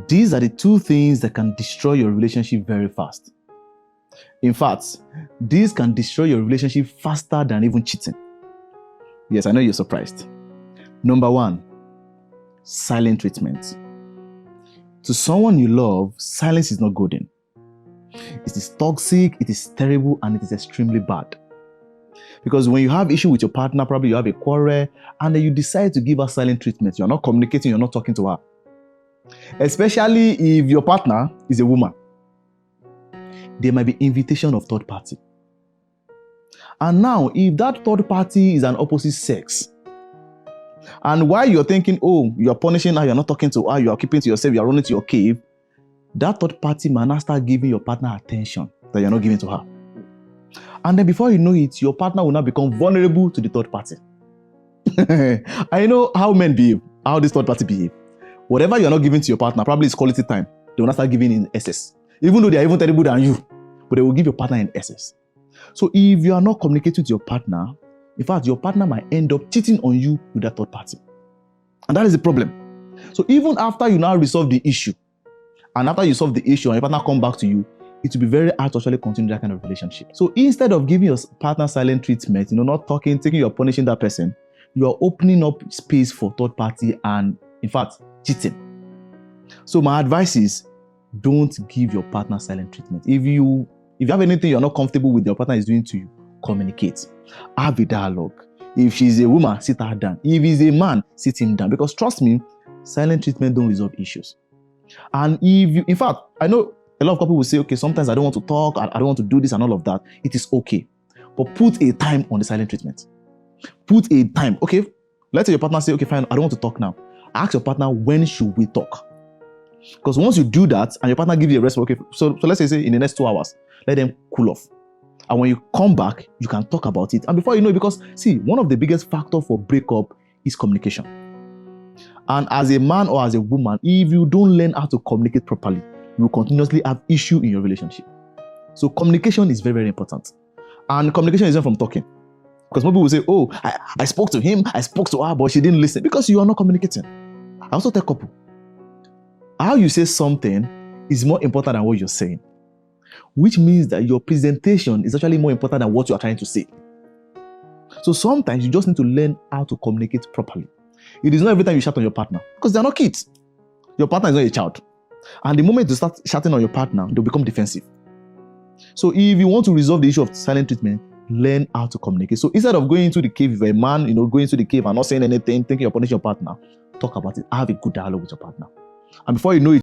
These are the two things that can destroy your relationship very fast. In fact, these can destroy your relationship faster than even cheating. Yes, I know you're surprised. Number one, silent treatment. To someone you love, silence is not golden. It is toxic, it is terrible, and it is extremely bad. Because when you have issue with your partner, probably you have a quarrel, and then you decide to give her silent treatment. You're not communicating, you're not talking to her. Especially if your partner is a woman. There might be invitation of third party. And now, if that third party is an opposite sex, and while you're thinking, oh, you're punishing her, you're not talking to her, you're keeping to yourself, you're running to your cave, that third party might now start giving your partner attention that you're not giving to her. And then before you know it, your partner will now become vulnerable to the third party. I know how men behave, how this third party behave. Whatever you're not giving to your partner, probably it's quality time. They will not start giving in excess. Even though they are even terrible than you, but they will give your partner in excess. So if you are not communicating to your partner, in fact, your partner might end up cheating on you with that third party. And that is the problem. So even after you now resolve the issue, and after you solve the issue and your partner come back to you, it will be very hard to actually continue that kind of relationship. So instead of giving your partner silent treatment, not talking, thinking you're punishing that person, you are opening up space for third party and, in fact, cheating. So my advice is, don't give your partner silent treatment. If you have anything you're not comfortable with your partner is doing to you, communicate. Have a dialogue. If she's a woman, sit her down. If he's a man, sit him down. Because trust me, silent treatment don't resolve issues. And in fact, I know a lot of people will say, okay, sometimes I don't want to talk, I don't want to do this and all of that. It is okay. But put a time on the silent treatment. Put a time. Okay, let's say your partner say, okay, fine, I don't want to talk now. Ask your partner, when should we talk? Because once you do that and your partner gives you a response, okay, so let's say in the next 2 hours, let them cool off. And when you come back, you can talk about it. And before you know it, because see, one of the biggest factors for breakup is communication. And as a man or as a woman, if you don't learn how to communicate properly, you will continuously have issue in your relationship. So communication is very, very important. And communication isn't from talking. Because people will say, oh, I spoke to him, I spoke to her, but she didn't listen. Because you are not communicating. I also tell couple, how you say something is more important than what you're saying. Which means that your presentation is actually more important than what you are trying to say. So sometimes you just need to learn how to communicate properly. It is not every time you shout on your partner, because they are not kids. Your partner is not a child. And the moment you start shouting on your partner, they'll become defensive. So if you want to resolve the issue of silent treatment, learn how to communicate. So instead of going into the cave, if a man, going into the cave and not saying anything, thinking you're punishing your partner, talk about it. Have a good dialogue with your partner. And before you know it,